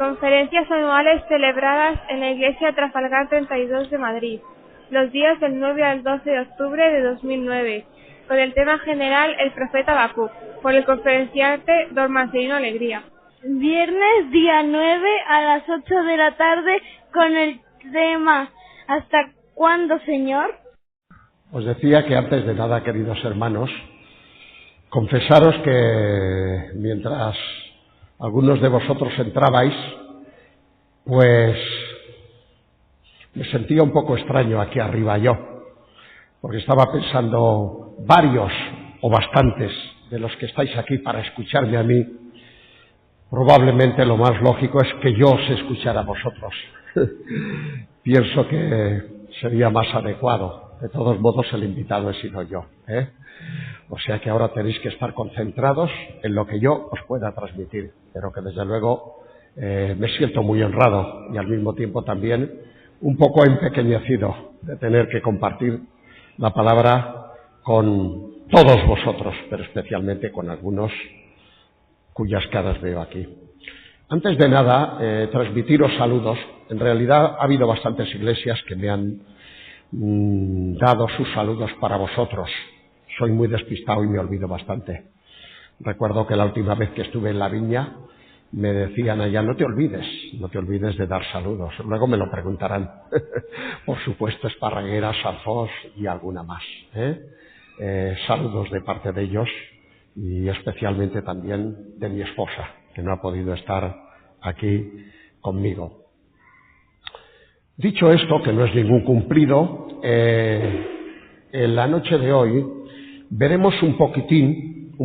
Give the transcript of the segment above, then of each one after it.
Conferencias anuales celebradas en la Iglesia Trafalgar 32 de Madrid, los días del 9 al 12 de octubre de 2009, con el tema general El profeta Habacuc, por el conferenciante don Marcelino Alegría. Viernes día 9 a las 8 de la tarde con el tema ¿Hasta cuándo, Señor? Os decía que antes de nada, queridos hermanos, confesaros que mientras algunos de vosotros entrabais, pues me sentía un poco extraño aquí arriba yo, porque estaba pensando varios o bastantes de los que estáis aquí para escucharme a mí, probablemente lo más lógico es que yo os escuchara a vosotros. Pienso que sería más adecuado. De todos modos, el invitado he sido yo, ¿eh? O sea que ahora tenéis que estar concentrados en lo que yo os pueda transmitir, pero que desde luego me siento muy honrado y al mismo tiempo también un poco empequeñecido de tener que compartir la palabra con todos vosotros, pero especialmente con algunos cuyas caras veo aquí. Antes de nada, transmitiros saludos. En realidad ha habido bastantes iglesias que me han dado sus saludos para vosotros. Soy muy despistado y me olvido bastante. Recuerdo que la última vez que estuve en la viña me decían allá, no te olvides de dar saludos. Luego me lo preguntarán. Por supuesto, Esparraguera, Sarfós y alguna más, saludos de parte de ellos y especialmente también de mi esposa, que no ha podido estar aquí conmigo. Dicho esto, que no es ningún cumplido, en la noche de hoy veremos un poquitín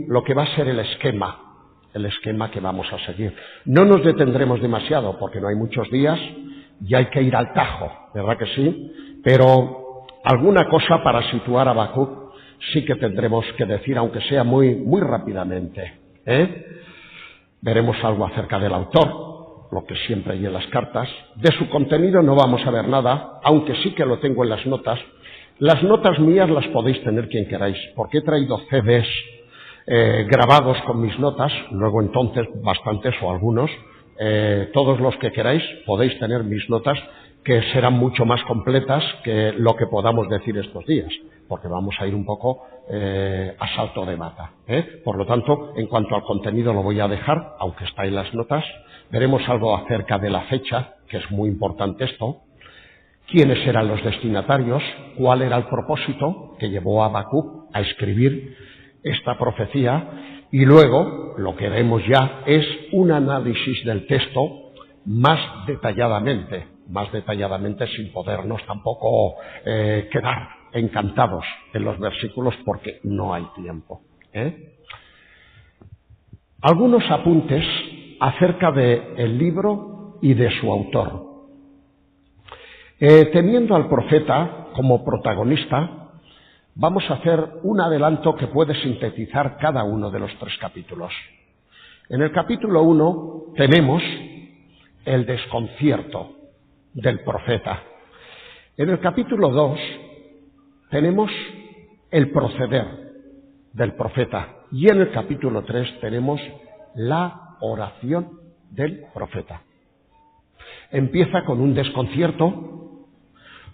lo que va a ser el esquema que vamos a seguir. No nos detendremos demasiado porque no hay muchos días y hay que ir al tajo, ¿verdad que sí? Pero alguna cosa para situar a Habacuc sí que tendremos que decir, aunque sea muy rápidamente, Veremos algo acerca del autor, lo que siempre hay en las cartas. De su contenido no vamos a ver nada, aunque sí que lo tengo en las notas. Las notas mías las podéis tener quien queráis, porque he traído CDs grabados con mis notas, luego entonces bastantes o algunos, todos los que queráis podéis tener mis notas, que serán mucho más completas que lo que podamos decir estos días, porque vamos a ir un poco a salto de mata, Por lo tanto, en cuanto al contenido lo voy a dejar, aunque está en las notas. Veremos algo acerca de la fecha, que es muy importante esto, quiénes eran los destinatarios, cuál era el propósito que llevó a Habacuc a escribir esta profecía, y luego lo que vemos ya es un análisis del texto más detalladamente sin podernos tampoco quedar encantados en los versículos porque no hay tiempo, Algunos apuntes acerca del libro y de su autor. Teniendo al profeta como protagonista, vamos a hacer un adelanto que puede sintetizar cada uno de los 3 capítulos. En el capítulo 1 tenemos el desconcierto del profeta. En el capítulo 2 tenemos el proceder del profeta. Y en el capítulo 3 tenemos la oración del profeta. Empieza con un desconcierto,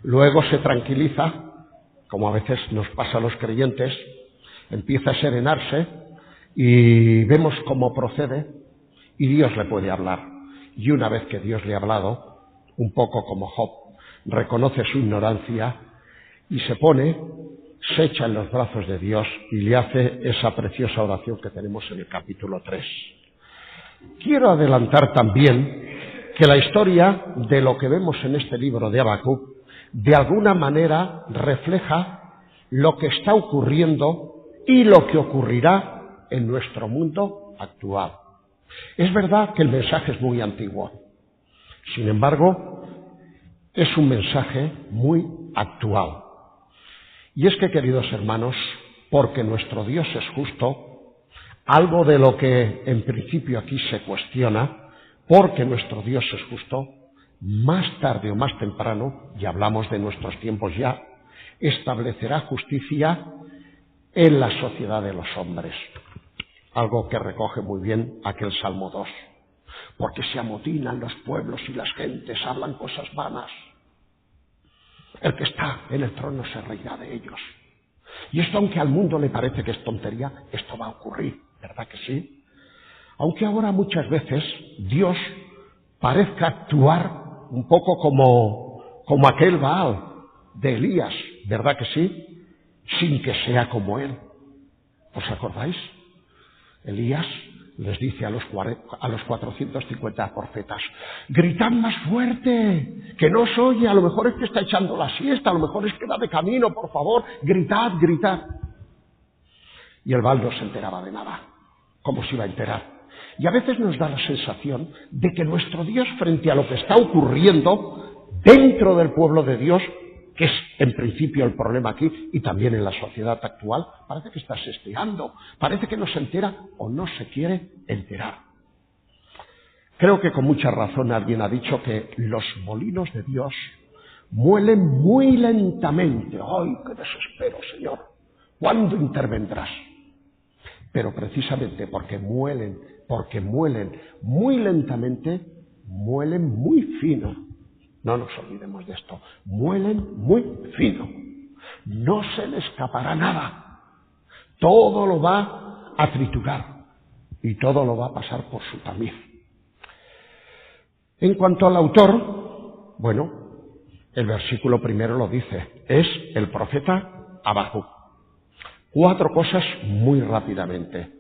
luego se tranquiliza, como a veces nos pasa a los creyentes, empieza a serenarse y vemos cómo procede y Dios le puede hablar. Y una vez que Dios le ha hablado, un poco como Job, reconoce su ignorancia y se echa en los brazos de Dios y le hace esa preciosa oración que tenemos en el capítulo 3. Quiero adelantar también que la historia de lo que vemos en este libro de Habacuc de alguna manera refleja lo que está ocurriendo y lo que ocurrirá en nuestro mundo actual. Es verdad que el mensaje es muy antiguo, sin embargo, es un mensaje muy actual. Y es que, queridos hermanos, porque nuestro Dios es justo, algo de lo que en principio aquí se cuestiona, porque nuestro Dios es justo, más tarde o más temprano, y hablamos de nuestros tiempos ya, establecerá justicia en la sociedad de los hombres. Algo que recoge muy bien aquel Salmo 2. porque se amotinan los pueblos y las gentes, hablan cosas vanas. El que está en el trono se reirá de ellos. Y esto, aunque al mundo le parece que es tontería, esto va a ocurrir, ¿verdad que sí? Aunque ahora muchas veces Dios parezca actuar un poco como aquel Baal de Elías, ¿verdad que sí? Sin que sea como él. ¿Os acordáis? Elías les dice a los 450 profetas: gritad más fuerte, que no os oye, a lo mejor es que está echando la siesta, a lo mejor es que va de camino, por favor, gritad, gritad. Y el Baal no se enteraba de nada. ¿Cómo se iba a enterar? Y a veces nos da la sensación de que nuestro Dios, frente a lo que está ocurriendo dentro del pueblo de Dios, que es en principio el problema aquí y también en la sociedad actual, parece que está sesteando, parece que no se entera o no se quiere enterar. Creo que con mucha razón alguien ha dicho que los molinos de Dios muelen muy lentamente. ¡Ay, qué desespero, Señor! ¿Cuándo intervendrás? Pero precisamente porque muelen muy lentamente, muelen muy fino. No nos olvidemos de esto. Muelen muy fino. No se le escapará nada. Todo lo va a triturar y todo lo va a pasar por su tamiz. En cuanto al autor, bueno, el versículo primero lo dice. Es el profeta Habacuc. 4 cosas muy rápidamente.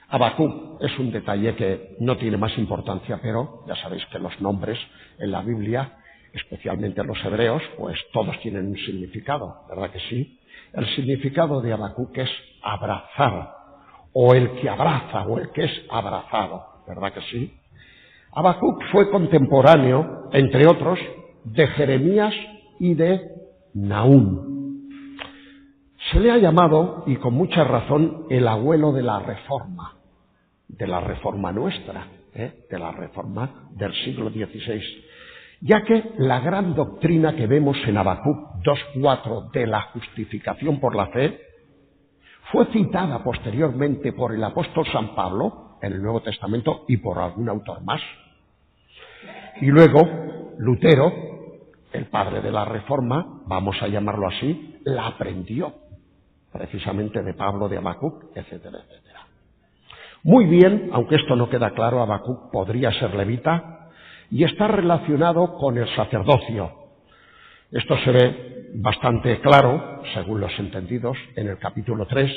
Habacuc es un detalle que no tiene más importancia, pero ya sabéis que los nombres en la Biblia, especialmente los hebreos, pues todos tienen un significado, ¿verdad que sí? El significado de Habacuc es abrazar, o el que abraza, o el que es abrazado, ¿verdad que sí? Habacuc fue contemporáneo, entre otros, de Jeremías y de Nahum. Se le ha llamado, y con mucha razón, el abuelo de la Reforma nuestra, de la Reforma del siglo XVI, ya que la gran doctrina que vemos en Habacuc 2:4 de la justificación por la fe fue citada posteriormente por el apóstol San Pablo en el Nuevo Testamento y por algún autor más. Y luego Lutero, el padre de la Reforma, vamos a llamarlo así, la aprendió precisamente de Pablo, de Habacuc, etcétera, etcétera. Muy bien, aunque esto no queda claro, Habacuc podría ser levita y está relacionado con el sacerdocio. Esto se ve bastante claro, según los entendidos, en el capítulo 3,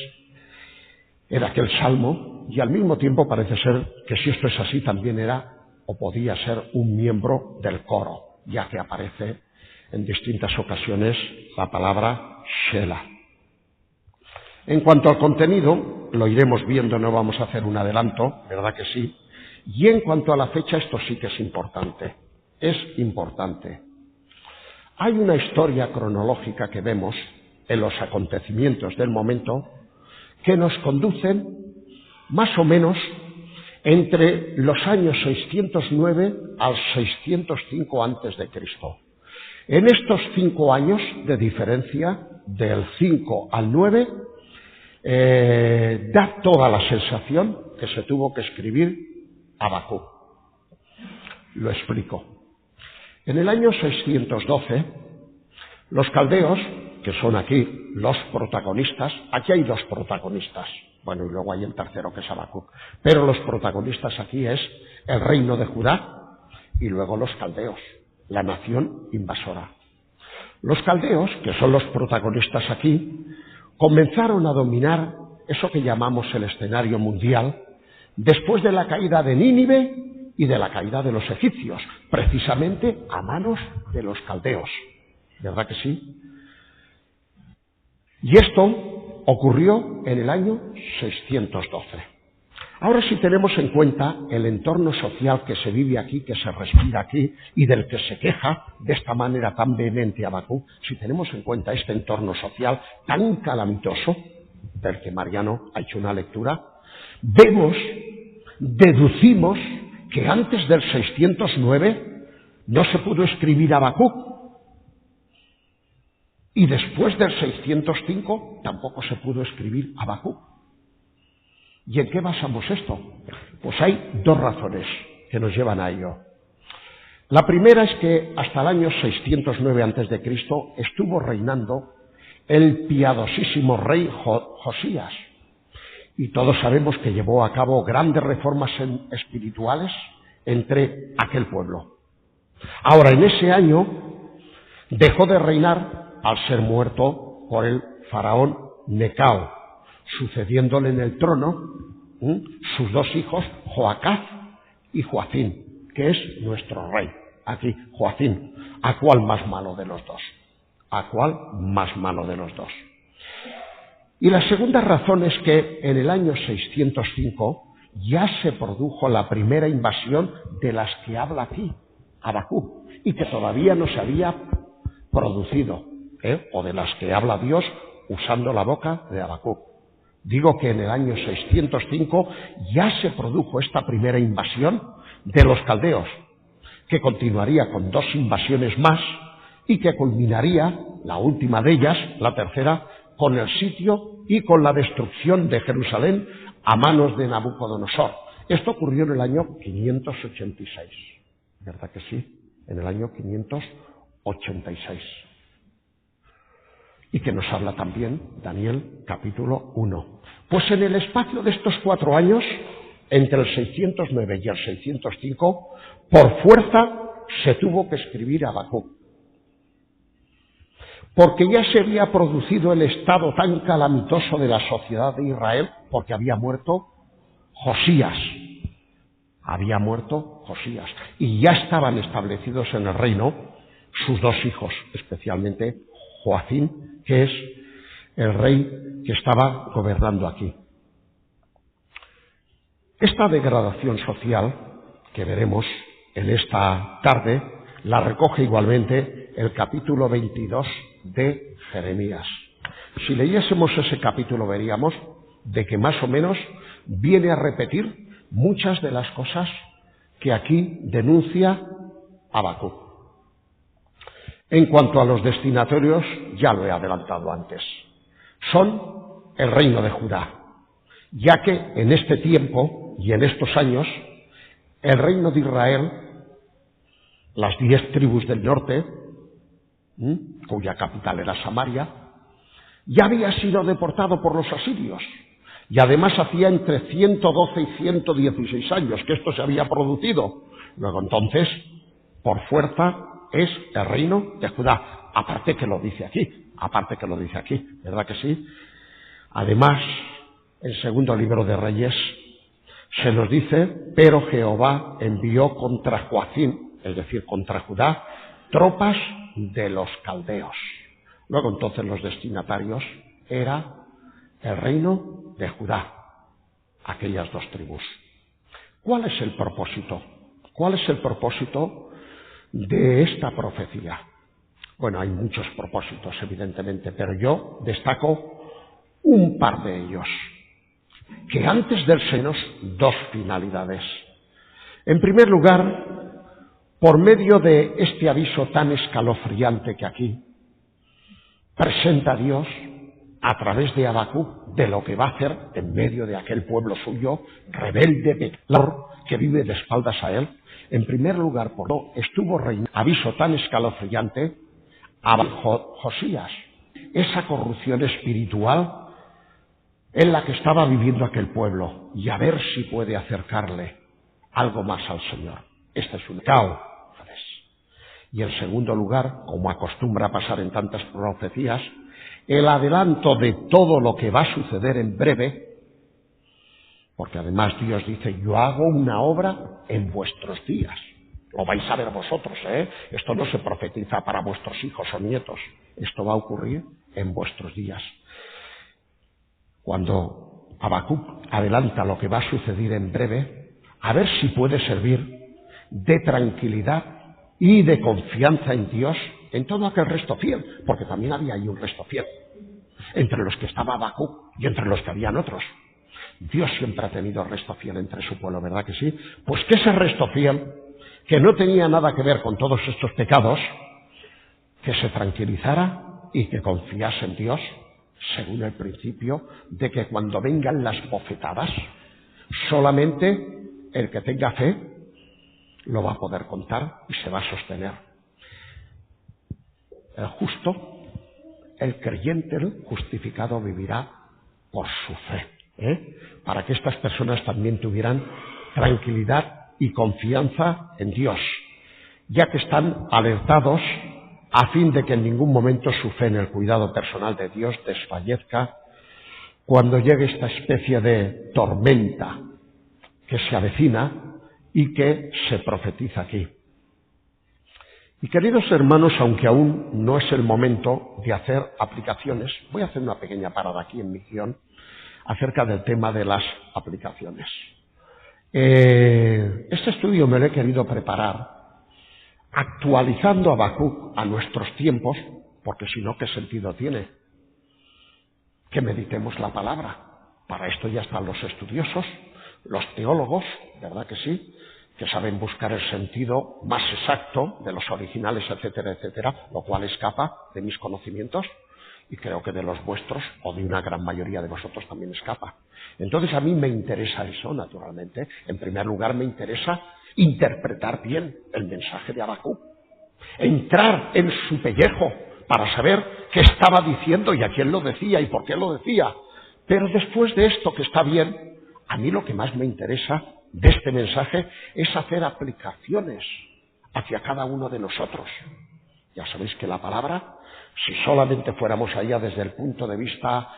en aquel salmo, y al mismo tiempo parece ser que si esto es así también era o podía ser un miembro del coro, ya que aparece en distintas ocasiones la palabra Shelah. En cuanto al contenido, lo iremos viendo, no vamos a hacer un adelanto, ¿verdad que sí? Y en cuanto a la fecha, esto sí que es importante. Es importante. Hay una historia cronológica que vemos en los acontecimientos del momento que nos conducen más o menos entre los años 609 al 605 a.C. En estos 5 años de diferencia, del 5 al 9, da toda la sensación que se tuvo que escribir Habacuc. Lo explico. En el año 612, los caldeos, que son aquí los protagonistas, aquí hay 2 protagonistas, bueno, y luego hay el tercero que es Habacuc, pero los protagonistas aquí es el reino de Judá y luego los caldeos, la nación invasora. Los caldeos, que son los protagonistas aquí, comenzaron a dominar eso que llamamos el escenario mundial después de la caída de Nínive y de la caída de los egipcios, precisamente a manos de los caldeos. ¿Verdad que sí? Y esto ocurrió en el año 612. Ahora, si tenemos en cuenta el entorno social que se vive aquí, que se respira aquí y del que se queja de esta manera tan vehemente Habacuc, si tenemos en cuenta este entorno social tan calamitoso, del que Mariano ha hecho una lectura, deducimos que antes del 609 no se pudo escribir Habacuc y después del 605 tampoco se pudo escribir Habacuc. ¿Y en qué basamos esto? Pues hay 2 razones. que nos llevan a ello. La primera es que hasta el año 609 a.C. estuvo reinando el piadosísimo rey Josías, y todos sabemos que llevó a cabo grandes reformas espirituales entre aquel pueblo. Ahora, en ese año dejó de reinar al ser muerto por el faraón Necao, sucediéndole en el trono sus dos hijos, Joacaz y Joacín, que es nuestro rey. Aquí, Joacín, ¿a cuál más malo de los dos? ¿A cuál más malo de los dos? Y la segunda razón es que en el año 605 ya se produjo la primera invasión de las que habla aquí Habacuc, y que todavía no se había producido, o de las que habla Dios usando la boca de Habacuc. Digo que en el año 605 ya se produjo esta primera invasión de los caldeos, que continuaría con dos invasiones más y que culminaría, la última de ellas, la tercera, con el sitio y con la destrucción de Jerusalén a manos de Nabucodonosor. Esto ocurrió en el año 586. ¿Verdad que sí? En el año 586. Y que nos habla también Daniel capítulo 1. Pues en el espacio de estos 4 años, entre el 609 y el 605, por fuerza se tuvo que escribir Habacuc, porque ya se había producido el estado tan calamitoso de la sociedad de Israel, porque había muerto Josías. Había muerto Josías. Y ya estaban establecidos en el reino sus dos hijos, especialmente Joacín, que es el rey que estaba gobernando aquí. Esta degradación social que veremos en esta tarde la recoge igualmente el capítulo 22 de Jeremías. Si leyésemos ese capítulo veríamos de que más o menos viene a repetir muchas de las cosas que aquí denuncia Habacuc. En cuanto a los destinatorios, ya lo he adelantado antes. Son el reino de Judá, ya que en este tiempo y en estos años el reino de Israel, las 10 tribus del norte, cuya capital era Samaria, ya había sido deportado por los asirios. Y además hacía entre 112 y 116 años que esto se había producido. Luego entonces, por fuerza, es el reino de Judá. Aparte que lo dice aquí, ¿verdad que sí? Además, el segundo libro de Reyes se nos dice, pero Jehová envió contra Joacín, es decir, contra Judá, tropas de los caldeos. Luego entonces los destinatarios era el reino de Judá, aquellas dos tribus. ¿Cuál es el propósito? ¿Cuál es el propósito de esta profecía? Bueno, hay muchos propósitos, evidentemente, pero yo destaco un par de ellos, que antes del Señor, dos finalidades. En primer lugar, por medio de este aviso tan escalofriante que aquí presenta Dios a través de Habacuc de lo que va a hacer en medio de aquel pueblo suyo, rebelde, pecador, que vive de espaldas a él. En primer lugar, por lo estuvo reinando, aviso tan escalofriante a Josías, esa corrupción espiritual en la que estaba viviendo aquel pueblo, y a ver si puede acercarle algo más al Señor. Este es un caos. Y en segundo lugar, como acostumbra pasar en tantas profecías, el adelanto de todo lo que va a suceder en breve, porque además Dios dice, yo hago una obra en vuestros días. Lo vais a ver vosotros, ¿eh? Esto no se profetiza para vuestros hijos o nietos, esto va a ocurrir en vuestros días. Cuando Habacuc adelanta lo que va a suceder en breve, a ver si puede servir de tranquilidad y de confianza en Dios en todo aquel resto fiel, porque también había ahí un resto fiel, entre los que estaba Habacuc y entre los que habían otros. Dios siempre ha tenido resto fiel entre su pueblo, ¿verdad que sí? Pues que ese resto fiel, que no tenía nada que ver con todos estos pecados, que se tranquilizara y que confiase en Dios, según el principio de que cuando vengan las bofetadas, solamente el que tenga fe lo va a poder contar y se va a sostener. El justo, el creyente, el justificado vivirá por su fe, para que estas personas también tuvieran tranquilidad y confianza en Dios, ya que están alertados a fin de que en ningún momento su fe en el cuidado personal de Dios desfallezca cuando llegue esta especie de tormenta que se avecina y que se profetiza aquí. Y queridos hermanos, aunque aún no es el momento de hacer aplicaciones, voy a hacer una pequeña parada aquí en mi guión acerca del tema de las aplicaciones. Este estudio me lo he querido preparar actualizando a Habacuc a nuestros tiempos, porque si no, ¿qué sentido tiene que meditemos la palabra? Para esto ya están los estudiosos, los teólogos, ¿verdad que sí?, que saben buscar el sentido más exacto de los originales, etcétera, etcétera, lo cual escapa de mis conocimientos y creo que de los vuestros o de una gran mayoría de vosotros también escapa. Entonces a mí me interesa eso, naturalmente. En primer lugar me interesa interpretar bien el mensaje de Habacuc, entrar en su pellejo para saber qué estaba diciendo y a quién lo decía y por qué lo decía. Pero después de esto, que está bien, a mí lo que más me interesa de este mensaje es hacer aplicaciones hacia cada uno de nosotros. Ya sabéis que la palabra, si solamente fuéramos allá desde el punto de vista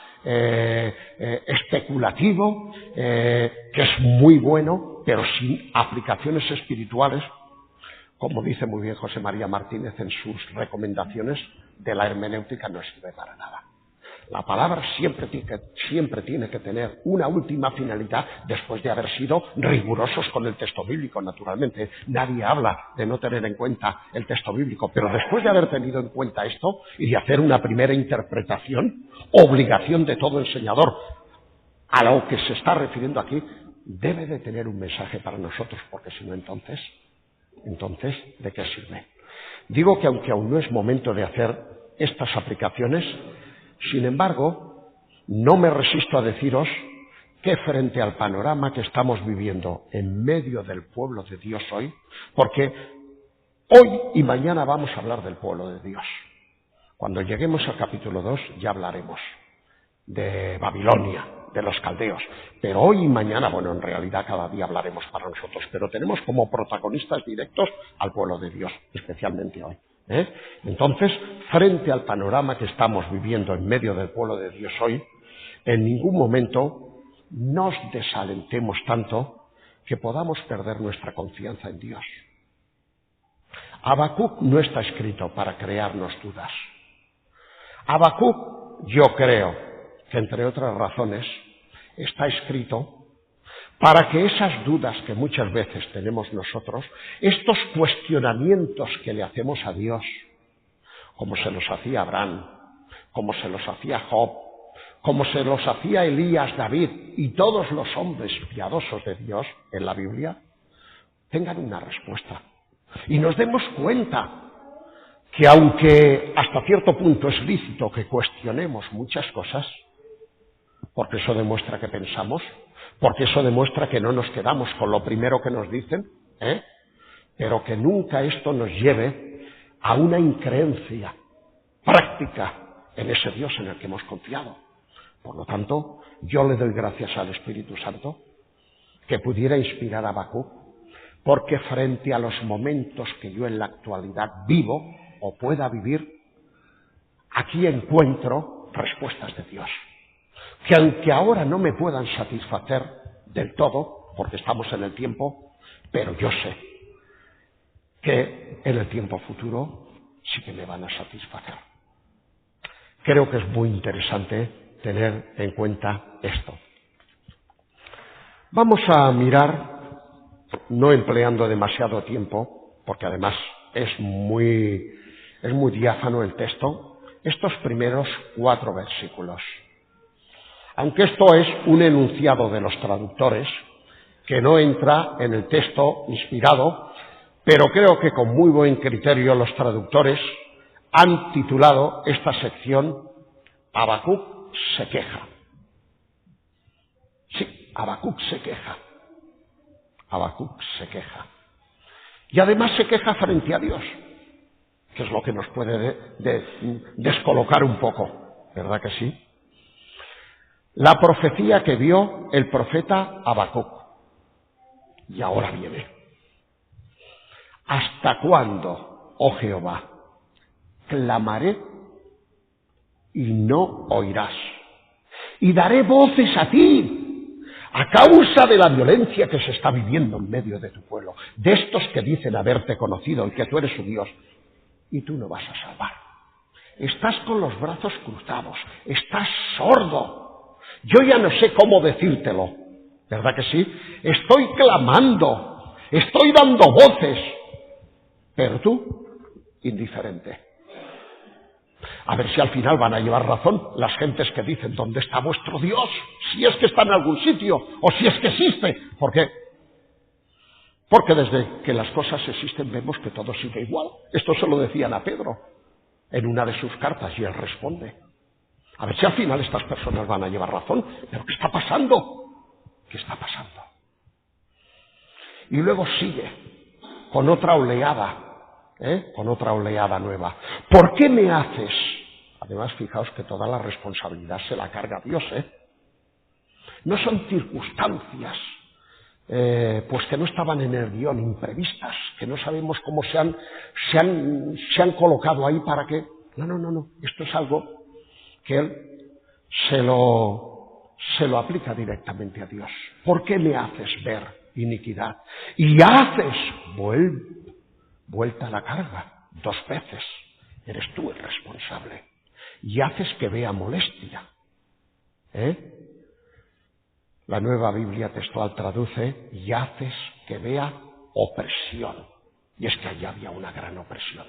especulativo, que es muy bueno, pero sin aplicaciones espirituales, como dice muy bien José María Martínez en sus recomendaciones de la hermenéutica, no sirve para nada. La palabra siempre tiene que tener una última finalidad después de haber sido rigurosos con el texto bíblico, naturalmente. Nadie habla de no tener en cuenta el texto bíblico, pero después de haber tenido en cuenta esto y de hacer una primera interpretación, obligación de todo enseñador a lo que se está refiriendo aquí, debe de tener un mensaje para nosotros, porque si no, entonces, ¿de qué sirve? Digo que aunque aún no es momento de hacer estas aplicaciones, sin embargo, no me resisto a deciros que frente al panorama que estamos viviendo en medio del pueblo de Dios hoy, porque hoy y mañana vamos a hablar del pueblo de Dios. Cuando lleguemos al capítulo 2 ya hablaremos de Babilonia, de los caldeos, pero hoy y mañana, bueno, en realidad cada día hablaremos para nosotros, pero tenemos como protagonistas directos al pueblo de Dios, especialmente hoy. Entonces, frente al panorama que estamos viviendo en medio del pueblo de Dios hoy, en ningún momento nos desalentemos tanto que podamos perder nuestra confianza en Dios. Habacuc no está escrito para crearnos dudas. Habacuc, yo creo que entre otras razones, está escrito para que esas dudas que muchas veces tenemos nosotros, estos cuestionamientos que le hacemos a Dios, como se los hacía Abraham, como se los hacía Job, como se los hacía Elías, David y todos los hombres piadosos de Dios en la Biblia, tengan una respuesta. Y nos demos cuenta que aunque hasta cierto punto es lícito que cuestionemos muchas cosas, porque eso demuestra que pensamos, porque eso demuestra que no nos quedamos con lo primero que nos dicen, pero que nunca esto nos lleve a una increencia práctica en ese Dios en el que hemos confiado. Por lo tanto, yo le doy gracias al Espíritu Santo que pudiera inspirar a Habacuc, porque frente a los momentos que yo en la actualidad vivo o pueda vivir, aquí encuentro respuestas de Dios, que aunque ahora no me puedan satisfacer del todo, porque estamos en el tiempo, pero yo sé que en el tiempo futuro sí que me van a satisfacer. Creo que es muy interesante tener en cuenta esto. Vamos a mirar, no empleando demasiado tiempo, porque además es muy diáfano el texto, estos primeros 4 versículos. Aunque esto es un enunciado de los traductores, que no entra en el texto inspirado, pero creo que con muy buen criterio los traductores han titulado esta sección Habacuc se queja. Sí, Habacuc se queja. Habacuc se queja. Y además se queja frente a Dios, que es lo que nos puede descolocar un poco, ¿verdad que sí? La profecía que vio el profeta Habacuc. Y ahora viene. ¿Hasta cuándo, oh Jehová, clamaré y no oirás? Y daré voces a ti, a causa de la violencia que se está viviendo en medio de tu pueblo, de estos que dicen haberte conocido y que tú eres su Dios, y tú no vas a salvar. Estás con los brazos cruzados, estás sordo. Yo ya no sé cómo decírtelo, ¿verdad que sí? Estoy clamando, estoy dando voces, pero tú, indiferente. A ver si al final van a llevar razón las gentes que dicen, ¿dónde está vuestro Dios? Si es que está en algún sitio, o si es que existe. ¿Por qué? Porque desde que las cosas existen vemos que todo sigue igual. Esto se lo decían a Pedro en una de sus cartas y él responde. A ver si al final estas personas van a llevar razón. ¿Pero qué está pasando? ¿Qué está pasando? Y luego sigue con otra oleada. Con otra oleada nueva. ¿Por qué me haces? Además, fijaos que toda la responsabilidad se la carga Dios, No son circunstancias, pues que no estaban en el guión, imprevistas, que no sabemos cómo se han colocado ahí para que... No. Esto es algo que Él se lo aplica directamente a Dios. ¿Por qué me haces ver iniquidad? Y haces vuelta a la carga 2 veces. Eres tú el responsable. Y haces que vea molestia. La Nueva Biblia Textual traduce, y haces que vea opresión. Y es que allí había una gran opresión.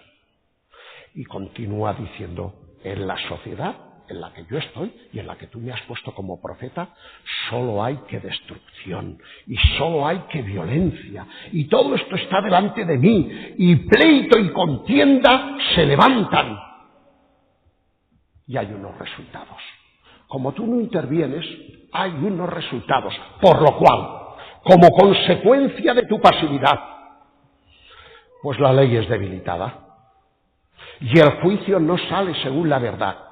Y continúa diciendo, en la sociedad en la que yo estoy y en la que tú me has puesto como profeta, solo hay que destrucción y solo hay que violencia. Y todo esto está delante de mí y pleito y contienda se levantan. Y hay unos resultados. Como tú no intervienes, hay unos resultados. Por lo cual, como consecuencia de tu pasividad, pues la ley es debilitada. Y el juicio no sale según la verdad.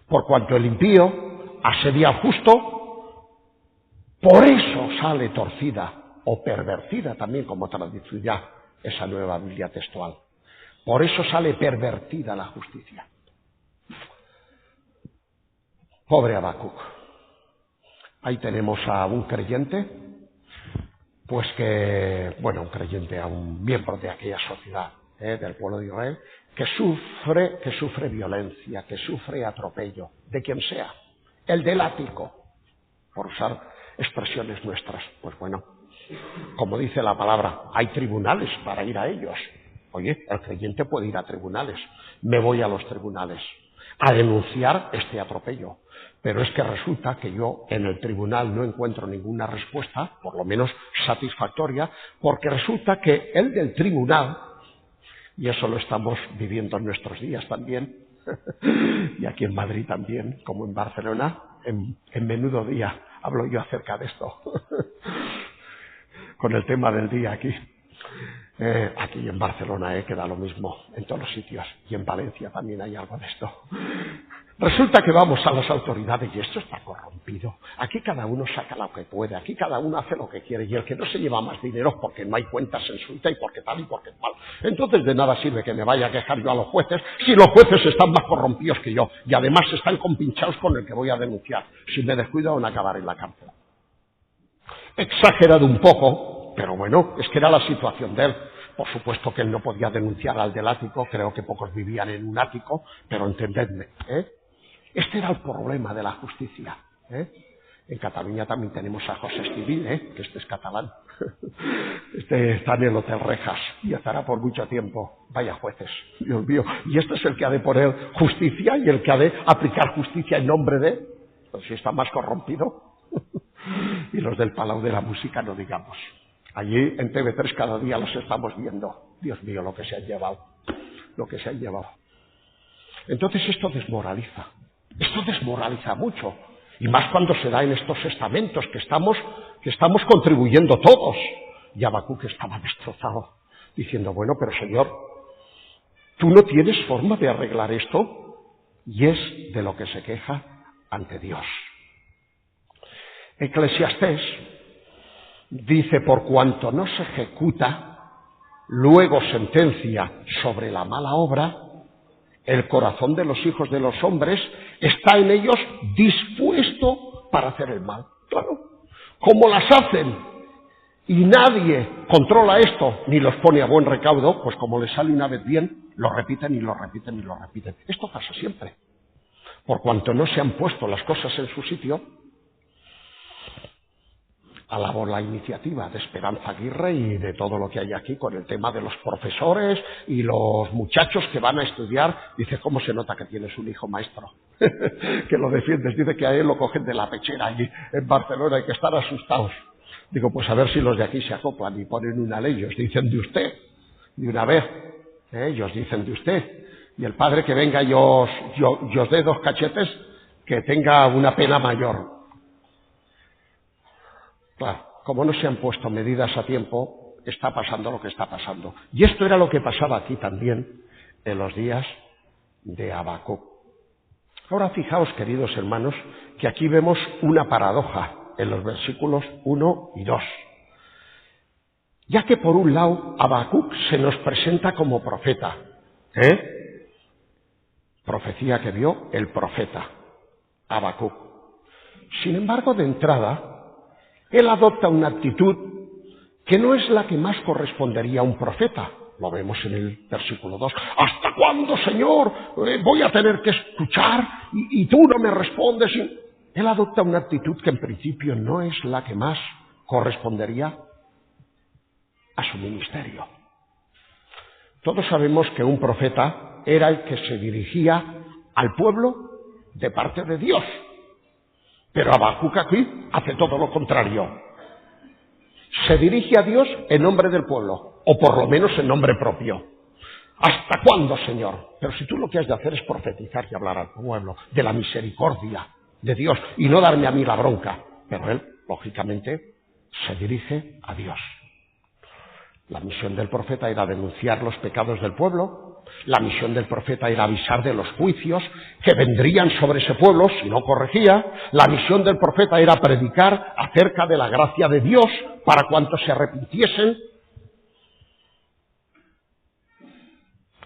Por cuanto el impío asedia al justo, por eso sale torcida o pervertida también, como traduce ya esa Nueva Biblia Textual. Por eso sale pervertida la justicia. Pobre Habacuc. Ahí tenemos a un creyente, pues que, bueno, un creyente, a un miembro de aquella sociedad, del pueblo de Israel, que sufre violencia, que sufre atropello, de quien sea, el del ático, por usar expresiones nuestras. Pues bueno, como dice la palabra, hay tribunales para ir a ellos. Oye, el creyente puede ir a tribunales, me voy a los tribunales a denunciar este atropello. Pero es que resulta que yo en el tribunal no encuentro ninguna respuesta, por lo menos satisfactoria, porque resulta que el del tribunal, y eso lo estamos viviendo en nuestros días también, y aquí en Madrid también, como en Barcelona, en menudo día hablo yo acerca de esto, con el tema del día aquí. Aquí en Barcelona queda lo mismo, en todos los sitios, y en Valencia también hay algo de esto. Resulta que vamos a las autoridades y esto está corrompido. Aquí cada uno saca lo que puede, aquí cada uno hace lo que quiere y el que no se lleva más dinero porque no hay cuentas en suelta y porque tal y porque tal. Entonces de nada sirve que me vaya a quejar yo a los jueces si los jueces están más corrompidos que yo y además están compinchados con el que voy a denunciar. Si me descuido van a acabar en la cárcel. Exagerado un poco, pero bueno, es que era la situación de él. Por supuesto que él no podía denunciar al del ático, creo que pocos vivían en un ático, pero entendedme, Este era el problema de la justicia, En Cataluña también tenemos a José Estivill, que este es catalán. Este está en el Hotel Rejas y estará por mucho tiempo. Vaya jueces, Dios mío. Y este es el que ha de poner justicia y el que ha de aplicar justicia en nombre de... Pues si está más corrompido. Y los del Palau de la Música no digamos. Allí en TV3 cada día los estamos viendo. Dios mío, lo que se han llevado. Lo que se han llevado. Entonces esto desmoraliza. Esto desmoraliza mucho. Y más cuando se da en estos estamentos que estamos contribuyendo todos. Y Habacuc estaba destrozado. diciendo, bueno, pero Señor, ¿tú no tienes forma de arreglar esto? Y es de lo que se queja ante Dios. Eclesiastés dice, por cuanto no se ejecuta, luego sentencia sobre la mala obra, el corazón de los hijos de los hombres está en ellos dispuesto para hacer el mal. Claro, como las hacen y nadie controla esto ni los pone a buen recaudo, pues como les sale una vez bien, lo repiten y lo repiten y lo repiten. Esto pasa siempre. Por cuanto no se han puesto las cosas en su sitio, alabo la iniciativa de Esperanza Aguirre y de todo lo que hay aquí con el tema de los profesores y los muchachos que van a estudiar. Dice, ¿cómo se nota que tienes un hijo maestro? Que lo defiendes. Dice que a él lo cogen de la pechera allí en Barcelona y que están asustados. Digo, pues a ver si los de aquí se acoplan y ponen una ley. Ellos dicen de usted, de una vez. Ellos dicen de usted. Y el padre que venga y os dé 2 cachetes, que tenga una pena mayor. Claro, como no se han puesto medidas a tiempo, está pasando lo que está pasando. Y esto era lo que pasaba aquí también en los días de Habacuc. Ahora fijaos, queridos hermanos, que aquí vemos una paradoja en los versículos 1 y 2. Ya que por un lado Habacuc se nos presenta como profeta, profecía que vio el profeta Habacuc. Sin embargo, de entrada, él adopta una actitud que no es la que más correspondería a un profeta. Lo vemos en el versículo 2. ¿Hasta cuándo, Señor, voy a tener que escuchar y tú no me respondes? Él adopta una actitud que en principio no es la que más correspondería a su ministerio. Todos sabemos que un profeta era el que se dirigía al pueblo de parte de Dios. Pero Habacuc aquí hace todo lo contrario. Se dirige a Dios en nombre del pueblo, o por lo menos en nombre propio. ¿Hasta cuándo, Señor? Pero si tú lo que has de hacer es profetizar y hablar al pueblo de la misericordia de Dios y no darme a mí la bronca. Pero él, lógicamente, se dirige a Dios. La misión del profeta era denunciar los pecados del pueblo. La misión del profeta era avisar de los juicios que vendrían sobre ese pueblo si no corregía. La misión del profeta era predicar acerca de la gracia de Dios para cuantos se arrepintiesen,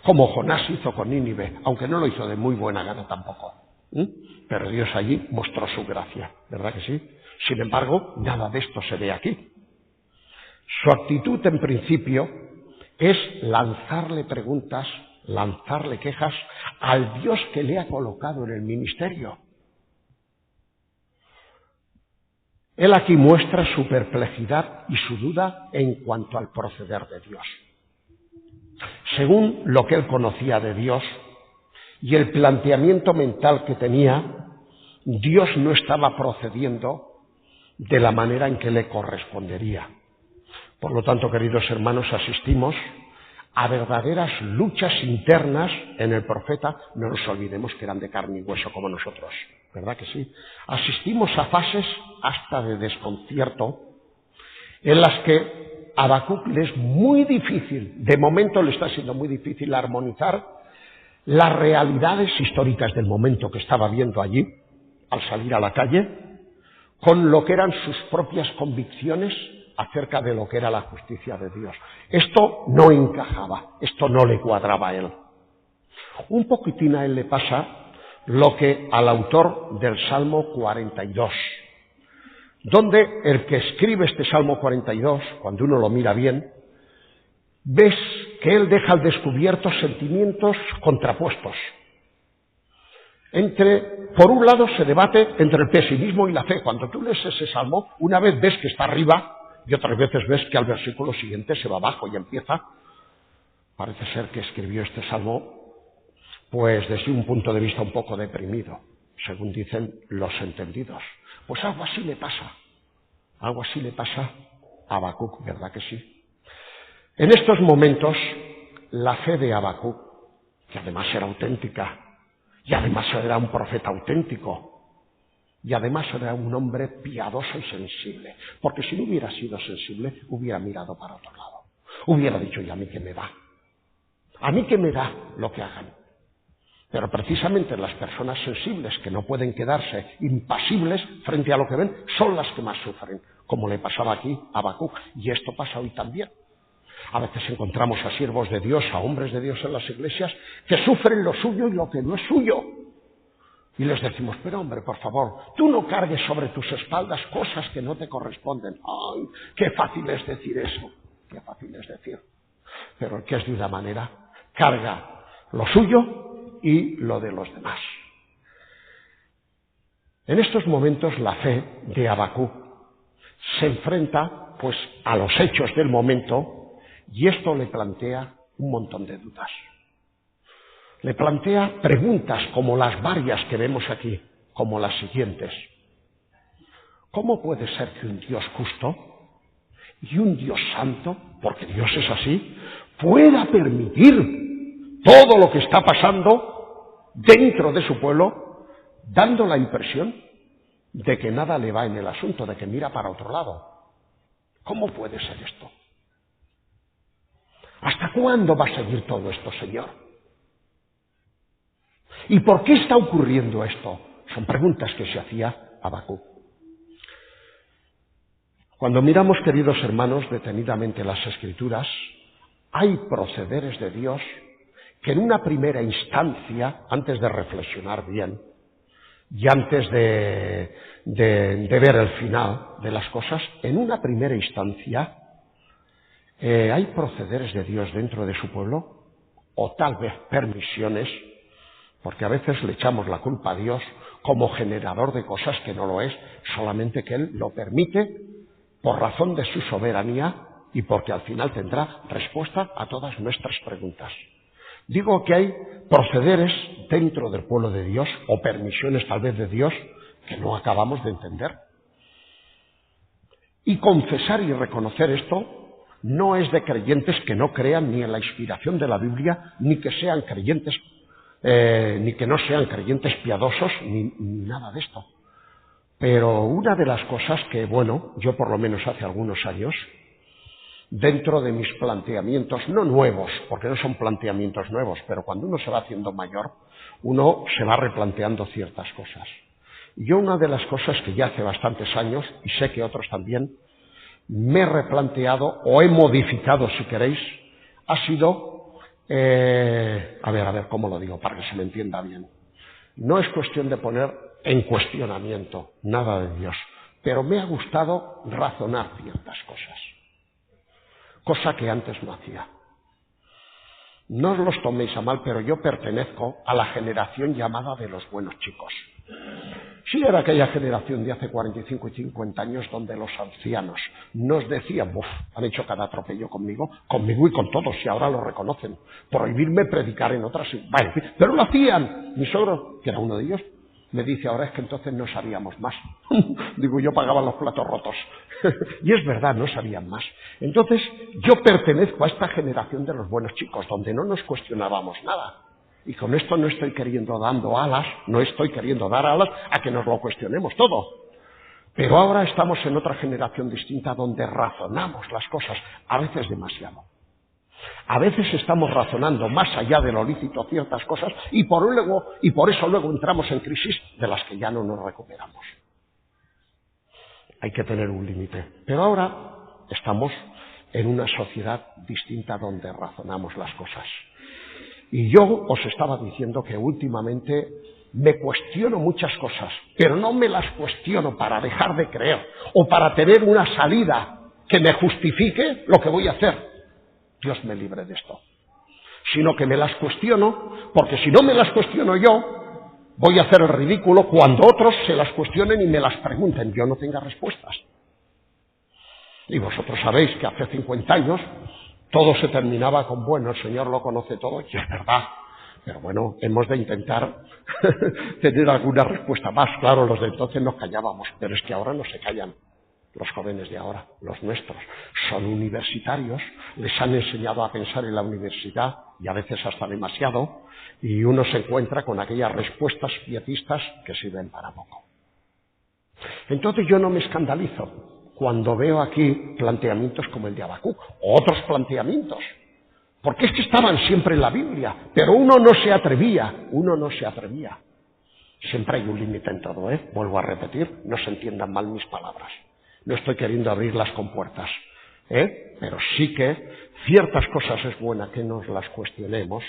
como Jonás hizo con Nínive, aunque no lo hizo de muy buena gana tampoco. Pero Dios allí mostró su gracia, ¿verdad que sí? Sin embargo, nada de esto se ve aquí. Su actitud, en principio, es lanzarle preguntas, lanzarle quejas al Dios que le ha colocado en el ministerio. Él aquí muestra su perplejidad y su duda en cuanto al proceder de Dios. Según lo que él conocía de Dios y el planteamiento mental que tenía, Dios no estaba procediendo de la manera en que le correspondería. Por lo tanto, queridos hermanos, asistimos a verdaderas luchas internas en el profeta. No nos olvidemos que eran de carne y hueso como nosotros, ¿verdad que sí? Asistimos a fases hasta de desconcierto en las que a Habacuc le es muy difícil, de momento le está siendo muy difícil armonizar las realidades históricas del momento que estaba viendo allí, al salir a la calle, con lo que eran sus propias convicciones acerca de lo que era la justicia de Dios. Esto no encajaba, esto no le cuadraba a él. Un poquitín a él le pasa lo que al autor del Salmo 42, donde el que escribe este Salmo 42, cuando uno lo mira bien, ves que él deja al descubierto sentimientos contrapuestos. Por un lado se debate entre el pesimismo y la fe. Cuando tú lees ese Salmo, una vez ves que está arriba, y otras veces ves que al versículo siguiente se va abajo y empieza. Parece ser que escribió este salmo, pues desde un punto de vista un poco deprimido, según dicen los entendidos. Pues algo así le pasa a Habacuc, ¿verdad que sí? En estos momentos, la fe de Habacuc, que además era auténtica, y además era un profeta auténtico, y además era un hombre piadoso y sensible, porque si no hubiera sido sensible, hubiera mirado para otro lado. Hubiera dicho, ¿y a mí qué me da? ¿A mí qué me da lo que hagan? Pero precisamente las personas sensibles que no pueden quedarse impasibles frente a lo que ven son las que más sufren, como le pasaba aquí a Habacuc, y esto pasa hoy también. A veces encontramos a siervos de Dios, a hombres de Dios en las iglesias que sufren lo suyo y lo que no es suyo. Y les decimos, pero hombre, por favor, tú no cargues sobre tus espaldas cosas que no te corresponden. ¡Ay, qué fácil es decir eso! ¡Qué fácil es decir! Pero el que es de una manera, carga lo suyo y lo de los demás. En estos momentos la fe de Habacuc se enfrenta pues a los hechos del momento y esto le plantea un montón de dudas. Le plantea preguntas como las varias que vemos aquí, como las siguientes. ¿Cómo puede ser que un Dios justo y un Dios santo, porque Dios es así, pueda permitir todo lo que está pasando dentro de su pueblo, dando la impresión de que nada le va en el asunto, de que mira para otro lado? ¿Cómo puede ser esto? ¿Hasta cuándo va a seguir todo esto, Señor? ¿Y por qué está ocurriendo esto? Son preguntas que se hacía Habacuc. Cuando miramos, queridos hermanos, detenidamente las Escrituras, hay procederes de Dios que en una primera instancia, antes de reflexionar bien y antes de ver el final de las cosas, en una primera instancia hay procederes de Dios dentro de su pueblo, o tal vez permisiones, porque a veces le echamos la culpa a Dios como generador de cosas que no lo es, solamente que Él lo permite por razón de su soberanía y porque al final tendrá respuesta a todas nuestras preguntas. Digo que hay procederes dentro del pueblo de Dios, o permisiones tal vez de Dios, que no acabamos de entender. Y confesar y reconocer esto no es de creyentes que no crean ni en la inspiración de la Biblia, ni que sean creyentes ni que no sean creyentes piadosos, ni nada de esto. Pero una de las cosas que, bueno, yo por lo menos hace algunos años, dentro de mis planteamientos, no nuevos, porque no son planteamientos nuevos, pero cuando uno se va haciendo mayor, uno se va replanteando ciertas cosas. Y yo una de las cosas que ya hace bastantes años, y sé que otros también, me he replanteado, o he modificado, si queréis, ha sido... a ver, ¿cómo lo digo? Para que se me entienda bien. No es cuestión de poner en cuestionamiento nada de Dios, pero me ha gustado razonar ciertas cosas, cosa que antes no hacía. No os los toméis a mal, pero yo pertenezco a la generación llamada de los buenos chicos. Sí, era aquella generación de hace 45 y 50 años donde los ancianos nos decían, han hecho cada atropello conmigo y con todos, y ahora lo reconocen. Prohibirme predicar en otras... Vale, pero lo hacían. Mi suegro, que era uno de ellos, me dice, ahora es que entonces no sabíamos más. Digo, yo pagaba los platos rotos. Y es verdad, no sabían más. Entonces, yo pertenezco a esta generación de los buenos chicos, donde no nos cuestionábamos nada. Y con esto no estoy queriendo dar alas a que nos lo cuestionemos todo. Pero ahora estamos en otra generación distinta donde razonamos las cosas, a veces demasiado. A veces estamos razonando más allá de lo lícito ciertas cosas y por eso luego entramos en crisis de las que ya no nos recuperamos. Hay que tener un límite. Pero ahora estamos en una sociedad distinta donde razonamos las cosas. Y yo os estaba diciendo que últimamente me cuestiono muchas cosas, pero no me las cuestiono para dejar de creer o para tener una salida que me justifique lo que voy a hacer. Dios me libre de esto. Sino que me las cuestiono, porque si no me las cuestiono yo, voy a hacer el ridículo cuando otros se las cuestionen y me las pregunten, yo no tenga respuestas. Y vosotros sabéis que hace 50 años todo se terminaba con, bueno, el Señor lo conoce todo, y es verdad. Pero bueno, hemos de intentar tener alguna respuesta más. Claro, los de entonces nos callábamos, pero es que ahora no se callan. Los jóvenes de ahora, los nuestros, son universitarios, les han enseñado a pensar en la universidad, y a veces hasta demasiado, y uno se encuentra con aquellas respuestas pietistas que sirven para poco. Entonces yo no me escandalizo cuando veo aquí planteamientos como el de Habacuc, otros planteamientos. Porque es que estaban siempre en la Biblia, pero uno no se atrevía. Siempre hay un límite en todo, Vuelvo a repetir, no se entiendan mal mis palabras. No estoy queriendo abrir las compuertas, pero sí que ciertas cosas es buena que nos las cuestionemos,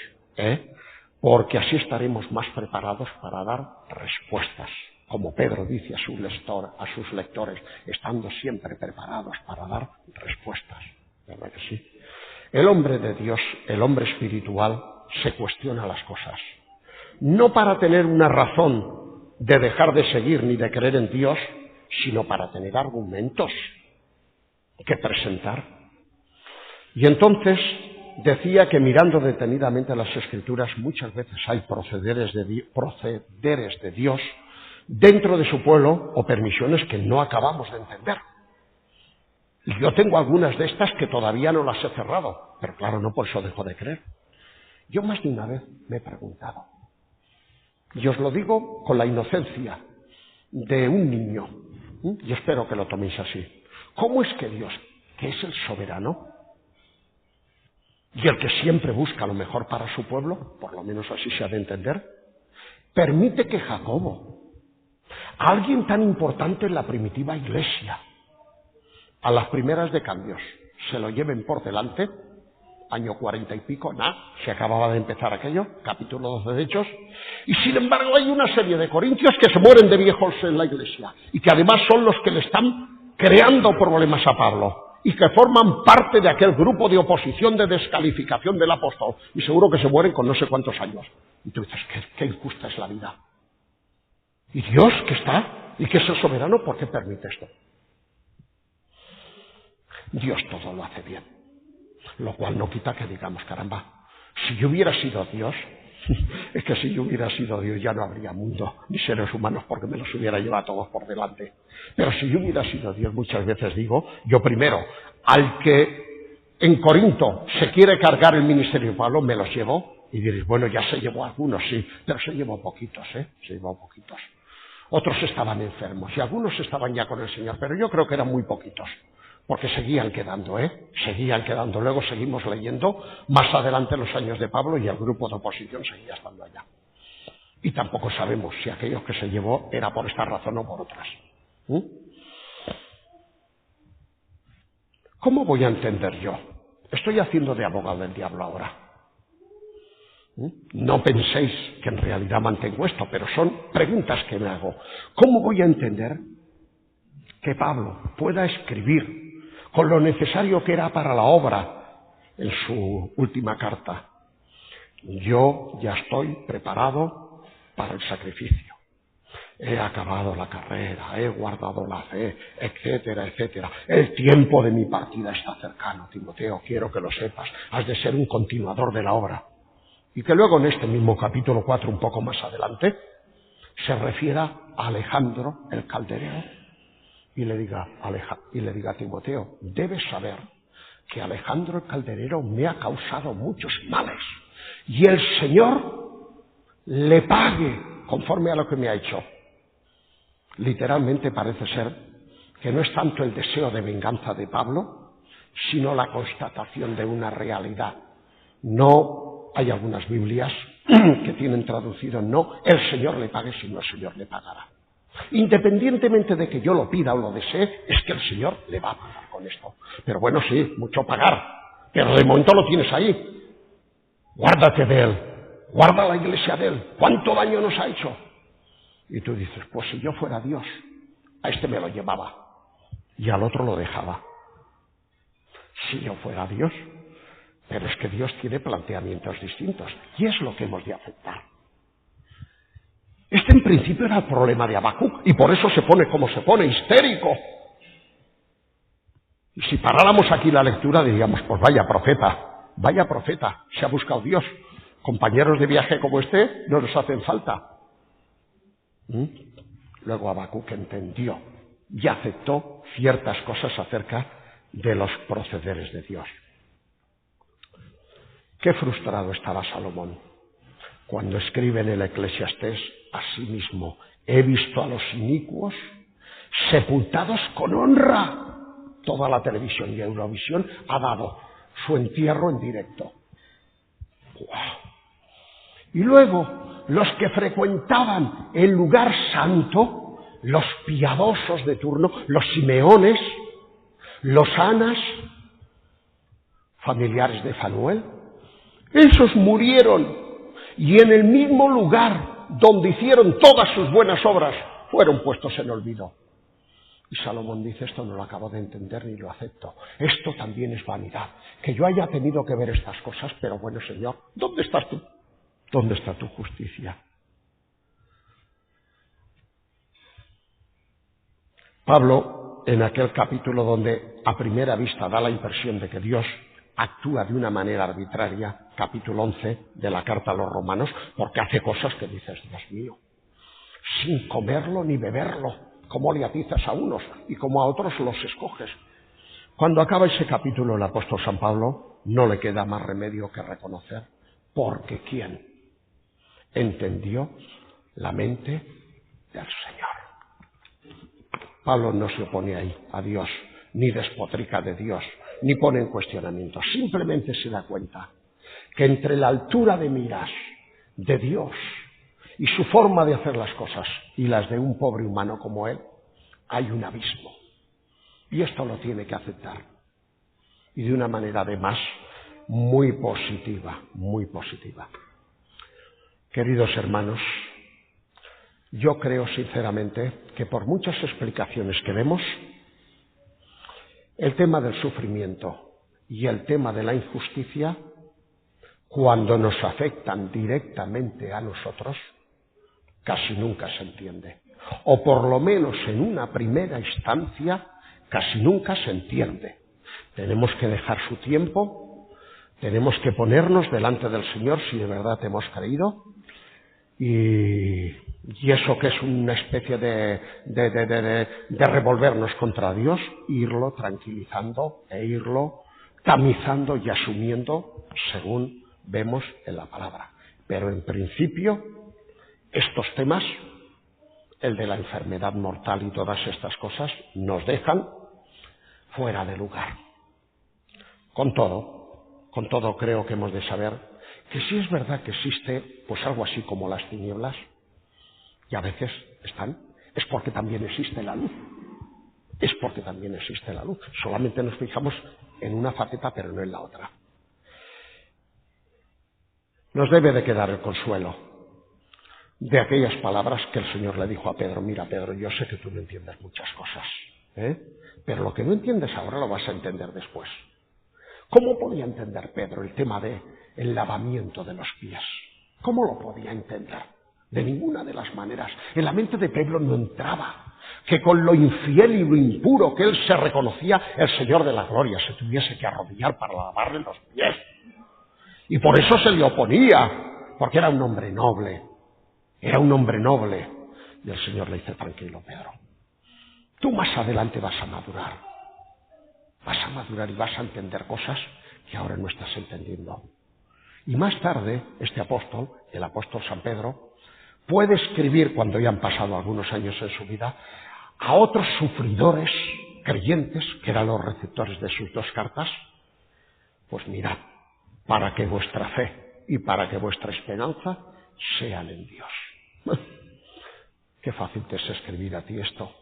porque así estaremos más preparados para dar respuestas. Como Pedro dice a sus lectores, estando siempre preparados para dar respuestas. ¿Verdad que sí? El hombre de Dios, el hombre espiritual, se cuestiona las cosas. No para tener una razón de dejar de seguir ni de creer en Dios, sino para tener argumentos que presentar. Y entonces decía que mirando detenidamente las Escrituras muchas veces hay procederes de Dios dentro de su pueblo o permisiones que no acabamos de entender. Y yo tengo algunas de estas que todavía no las he cerrado, pero claro, no por eso dejo de creer. Yo más de una vez me he preguntado, y os lo digo con la inocencia de un niño, y espero que lo toméis así, ¿cómo es que Dios, que es el soberano, y el que siempre busca lo mejor para su pueblo, por lo menos así se ha de entender, permite que Jacobo, alguien tan importante en la primitiva iglesia, a las primeras de cambios, se lo lleven por delante, año 40 y pico, se acababa de empezar aquello, capítulo 12 de Hechos, y sin embargo hay una serie de corintios que se mueren de viejos en la iglesia, y que además son los que le están creando problemas a Pablo, y que forman parte de aquel grupo de oposición, de descalificación del apóstol, y seguro que se mueren con no sé cuántos años. Y tú dices, qué injusta es la vida. Y Dios que está, y que es el soberano, ¿por qué permite esto? Dios todo lo hace bien, lo cual no quita que digamos, caramba, si yo hubiera sido Dios, es que si yo hubiera sido Dios ya no habría mundo, ni seres humanos, porque me los hubiera llevado a todos por delante. Pero si yo hubiera sido Dios, muchas veces digo, yo primero, al que en Corinto se quiere cargar el ministerio de Pablo, me los llevo, y diréis, bueno, ya se llevó algunos, sí, pero se llevó poquitos, se llevó poquitos. Otros estaban enfermos, y algunos estaban ya con el Señor, pero yo creo que eran muy poquitos. Porque seguían quedando, seguían quedando. Luego seguimos leyendo más adelante los años de Pablo y el grupo de oposición seguía estando allá. Y tampoco sabemos si aquellos que se llevó era por esta razón o por otras. ¿Cómo voy a entender yo? Estoy haciendo de abogado del diablo ahora. No penséis que en realidad mantengo esto, pero son preguntas que me hago. ¿Cómo voy a entender que Pablo pueda escribir con lo necesario que era para la obra en su última carta? Yo ya estoy preparado para el sacrificio. He acabado la carrera, he guardado la fe, etcétera, etcétera. El tiempo de mi partida está cercano, Timoteo, quiero que lo sepas. Has de ser un continuador de la obra. Y que luego en este mismo capítulo 4, un poco más adelante, se refiera a Alejandro el calderero. Y le diga a Timoteo, debes saber que Alejandro el calderero me ha causado muchos males y el Señor le pague conforme a lo que me ha hecho. Literalmente parece ser que no es tanto el deseo de venganza de Pablo, sino la constatación de una realidad. No hay algunas Biblias que tienen traducido no el Señor le pague, sino el Señor le pagará. Independientemente de que yo lo pida o lo desee, es que el Señor le va a pagar con esto. Pero bueno, sí, mucho pagar, pero de momento lo tienes ahí. Guárdate de él, guarda la iglesia de él. ¿Cuánto daño nos ha hecho? Y tú dices, pues si yo fuera Dios, a este me lo llevaba y al otro lo dejaba. Si yo fuera Dios, pero es que Dios tiene planteamientos distintos y es lo que hemos de aceptar. Este en principio era el problema de Habacuc y por eso se pone como se pone, histérico. Y si paráramos aquí la lectura diríamos, pues vaya profeta, se ha buscado Dios. Compañeros de viaje como este no nos hacen falta. Luego Habacuc entendió y aceptó ciertas cosas acerca de los procederes de Dios. Qué frustrado estaba Salomón cuando escribe en el Eclesiastés: asimismo he visto a los inicuos sepultados con honra. toda la televisión y Eurovisión ha dado su entierro en directo. ¡Wow! Y luego, los que frecuentaban el lugar santo, los piadosos de turno, los Simeones, los Anas, familiares de Fanuel, esos murieron y en el mismo lugar donde hicieron todas sus buenas obras fueron puestos en olvido. Y Salomón dice, esto no lo acabo de entender ni lo acepto. Esto también es vanidad. Que yo haya tenido que ver estas cosas, pero bueno, Señor, ¿dónde estás tú? ¿Dónde está tu justicia? Pablo, en aquel capítulo donde a primera vista da la impresión de que Dios actúa de una manera arbitraria, capítulo 11 de la carta a los romanos, porque hace cosas que dices, Dios mío, sin comerlo ni beberlo, cómo le atizas a unos y cómo a otros los escoges. Cuando acaba ese capítulo el apóstol San Pablo, no le queda más remedio que reconocer, porque ¿quién entendió la mente del Señor? Pablo no se opone ahí a Dios, ni despotrica de Dios, ni pone en cuestionamiento. Simplemente se da cuenta que entre la altura de miras de Dios y su forma de hacer las cosas y las de un pobre humano como él, hay un abismo. Y esto lo tiene que aceptar. Y de una manera además muy positiva, muy positiva. Queridos hermanos, yo creo sinceramente que por muchas explicaciones que demos, el tema del sufrimiento y el tema de la injusticia, cuando nos afectan directamente a nosotros, casi nunca se entiende. O por lo menos en una primera instancia, casi nunca se entiende. Tenemos que dejar su tiempo, tenemos que ponernos delante del Señor si de verdad hemos creído, y eso que es una especie de revolvernos contra Dios, irlo tranquilizando e irlo tamizando y asumiendo según vemos en la palabra. Pero en principio, estos temas, el de la enfermedad mortal y todas estas cosas, nos dejan fuera de lugar. Con todo creo que hemos de saber que sí es verdad que existe pues algo así como las tinieblas, y a veces están, es porque también existe la luz. Es porque también existe la luz. Solamente nos fijamos en una faceta, pero no en la otra. Nos debe de quedar el consuelo de aquellas palabras que el Señor le dijo a Pedro. Mira, Pedro, yo sé que tú no entiendes muchas cosas, pero lo que no entiendes ahora lo vas a entender después. ¿Cómo podía entender Pedro el tema del lavamiento de los pies? ¿Cómo lo podía entender? De ninguna de las maneras. En la mente de Pedro no entraba que con lo infiel y lo impuro que él se reconocía, el Señor de la gloria se tuviese que arrodillar para lavarle los pies. Y por eso se le oponía, porque era un hombre noble. Era un hombre noble. Y el Señor le dice, tranquilo, Pedro, tú más adelante vas a madurar. Vas a madurar y vas a entender cosas que ahora no estás entendiendo. Y más tarde, este apóstol, el apóstol San Pedro, puede escribir, cuando ya han pasado algunos años en su vida, a otros sufridores creyentes, que eran los receptores de sus dos cartas, pues mirad, para que vuestra fe y para que vuestra esperanza sean en Dios. Qué fácil te es escribir a ti esto.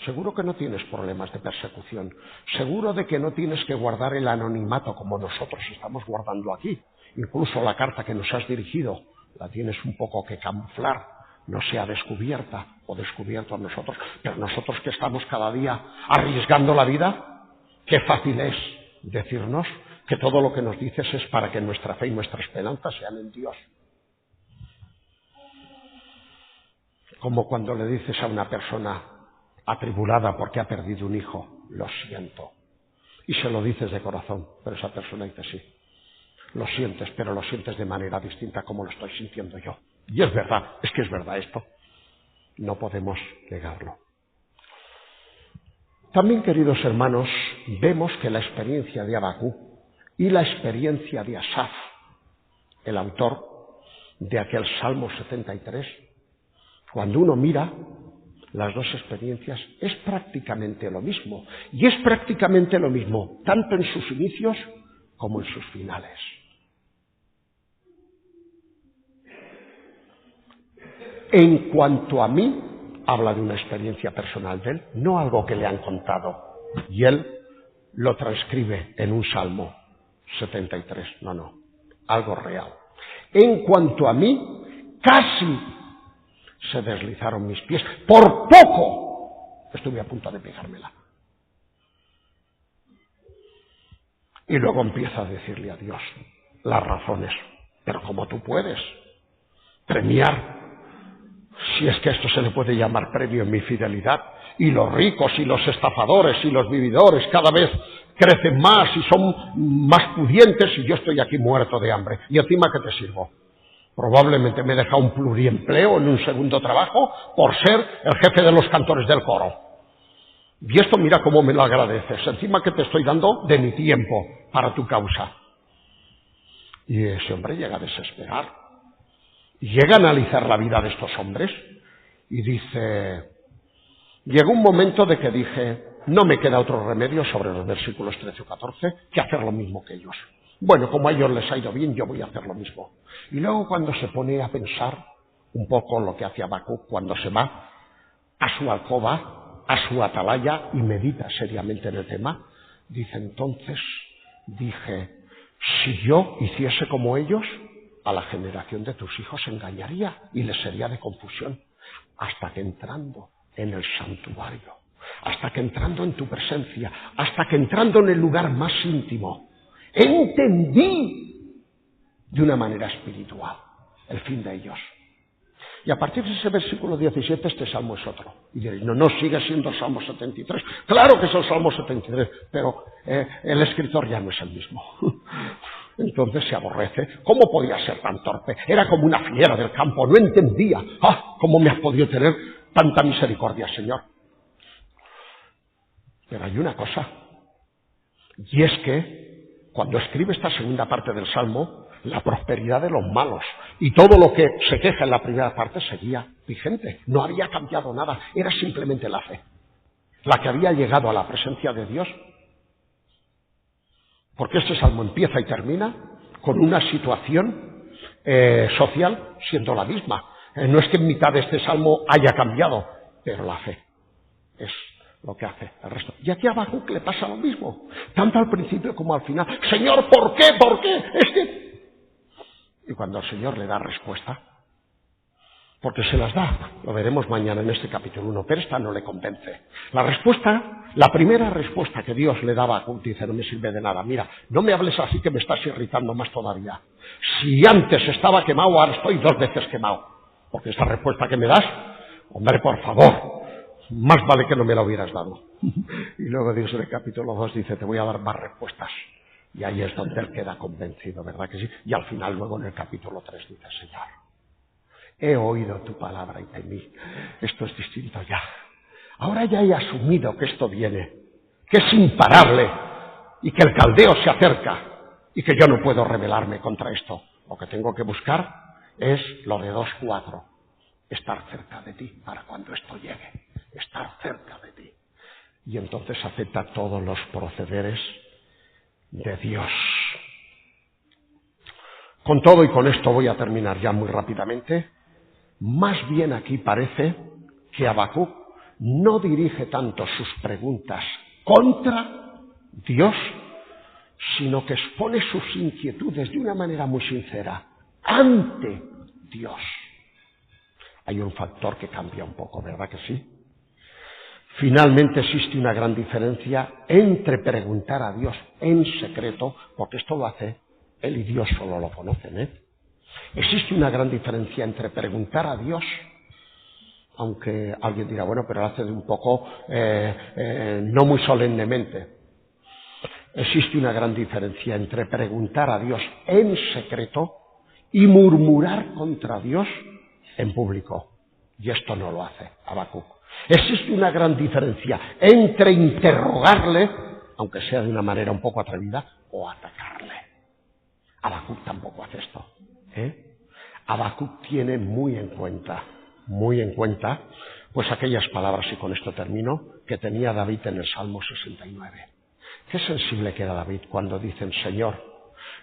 Seguro que no tienes problemas de persecución. Seguro de que no tienes que guardar el anonimato como nosotros estamos guardando aquí. Incluso la carta que nos has dirigido la tienes un poco que camuflar, no sea descubierta o descubierto a nosotros. Pero nosotros que estamos cada día arriesgando la vida, qué fácil es decirnos que todo lo que nos dices es para que nuestra fe y nuestra esperanza sean en Dios. Como cuando le dices a una persona atribulada porque ha perdido un hijo, lo siento. Y se lo dices de corazón, pero esa persona dice sí. Lo sientes, pero lo sientes de manera distinta como lo estoy sintiendo yo. Y es verdad, es que es verdad esto. No podemos negarlo. También, queridos hermanos, vemos que la experiencia de Habacuc y la experiencia de Asaf, el autor de aquel Salmo 73, cuando uno mira, las dos experiencias es prácticamente lo mismo. Y es prácticamente lo mismo, tanto en sus inicios como en sus finales. En cuanto a mí, habla de una experiencia personal de él, no algo que le han contado. Y él lo transcribe en un Salmo 73. No, algo real. En cuanto a mí, casi se deslizaron mis pies. Por poco estuve a punto de pegármela. Y luego empieza a decirle a Dios las razones. Pero ¿cómo tú puedes premiar? Si es que esto se le puede llamar premio en mi fidelidad. Y los ricos y los estafadores y los vividores cada vez crecen más y son más pudientes y yo estoy aquí muerto de hambre. ¿Y encima qué te sirvo? Probablemente me he dejado un pluriempleo en un segundo trabajo por ser el jefe de los cantores del coro. Y esto mira cómo me lo agradeces. Encima que te estoy dando de mi tiempo para tu causa. Y ese hombre llega a desesperar. Y llega a analizar la vida de estos hombres y dice, llegó un momento de que dije, no me queda otro remedio sobre los versículos 13 o 14 que hacer lo mismo que ellos. Bueno, como a ellos les ha ido bien, yo voy a hacer lo mismo. Y luego cuando se pone a pensar un poco lo que hace Habacuc cuando se va a su alcoba, a su atalaya y medita seriamente en el tema, dice entonces, dije, si yo hiciese como ellos, a la generación de tus hijos engañaría y les sería de confusión, hasta que entrando en el santuario, hasta que entrando en tu presencia, hasta que entrando en el lugar más íntimo, entendí de una manera espiritual el fin de ellos. Y a partir de ese versículo 17 este salmo es otro. Y diréis, no sigue siendo el Salmo 73. Claro que es el Salmo 73, pero el escritor ya no es el mismo. Entonces se aborrece. ¿Cómo podía ser tan torpe? Era como una fiera del campo, no entendía. ¿Cómo me has podido tener tanta misericordia, Señor? Pero hay una cosa, y es que cuando escribe esta segunda parte del Salmo, la prosperidad de los malos y todo lo que se queja en la primera parte seguía vigente. No había cambiado nada, era simplemente la fe, la que había llegado a la presencia de Dios. Porque este salmo empieza y termina con una situación social siendo la misma. No es que en mitad de este salmo haya cambiado, pero la fe es lo que hace el resto. Y aquí a Habacuc le pasa lo mismo, tanto al principio como al final. Señor, ¿por qué? ¿Por qué? Es que... Y cuando el Señor le da respuesta, porque se las da, lo veremos mañana en este capítulo 1, pero esta no le convence. La respuesta, la primera respuesta que Dios le daba a Habacuc, dice, no me sirve de nada, mira, no me hables así que me estás irritando más todavía. Si antes estaba quemado, ahora estoy 2 veces quemado. Porque esta respuesta que me das, hombre, por favor, más vale que no me la hubieras dado. Y luego Dios en el capítulo 2 dice, te voy a dar más respuestas. Y ahí es donde él queda convencido, ¿verdad que sí? Y al final luego en el capítulo 3 dice, Señor, he oído tu palabra y temí. Esto es distinto ya. Ahora ya he asumido que esto viene, que es imparable y que el caldeo se acerca y que yo no puedo rebelarme contra esto. Lo que tengo que buscar es lo de 2:4, estar cerca de ti para cuando esto llegue, estar cerca de ti. Y entonces acepta todos los procederes de Dios. Con todo y con esto voy a terminar ya muy rápidamente. Más bien aquí parece que Habacuc no dirige tanto sus preguntas contra Dios, sino que expone sus inquietudes de una manera muy sincera ante Dios. Hay un factor que cambia un poco, ¿verdad que sí? Finalmente existe una gran diferencia entre preguntar a Dios en secreto, porque esto lo hace él y Dios solo lo conocen, Existe una gran diferencia entre preguntar a Dios, aunque alguien dirá, bueno, pero lo hace de un poco, no muy solemnemente. Existe una gran diferencia entre preguntar a Dios en secreto y murmurar contra Dios en público. Y esto no lo hace Habacuc. Existe una gran diferencia entre interrogarle, aunque sea de una manera un poco atrevida, o atacarle. Habacuc tampoco hace esto. Habacuc tiene muy en cuenta, Pues aquellas palabras, y con esto termino, que tenía David en el Salmo 69. Qué sensible que era David cuando dicen: Señor,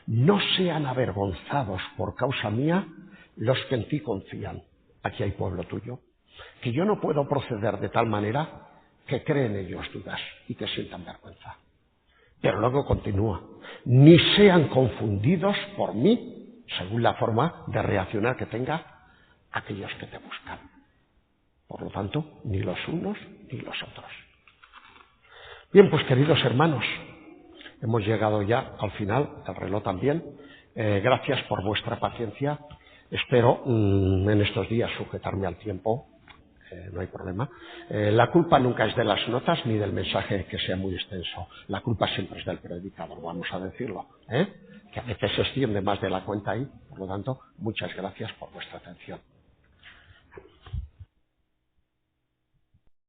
no sean avergonzados por causa mía los que en ti confían. Aquí hay pueblo tuyo, que yo no puedo proceder de tal manera que creen ellos dudas y que sientan vergüenza. Pero luego continúa: ni sean confundidos por mí, según la forma de reaccionar que tenga aquellos que te buscan. Por lo tanto, ni los unos ni los otros. Bien, pues queridos hermanos, hemos llegado ya al final, el reloj también. Gracias por vuestra paciencia. Espero en estos días sujetarme al tiempo, no hay problema. La culpa nunca es de las notas ni del mensaje que sea muy extenso. La culpa siempre es del predicador, vamos a decirlo, que a veces se extiende más de la cuenta ahí. Por lo tanto, muchas gracias por vuestra atención.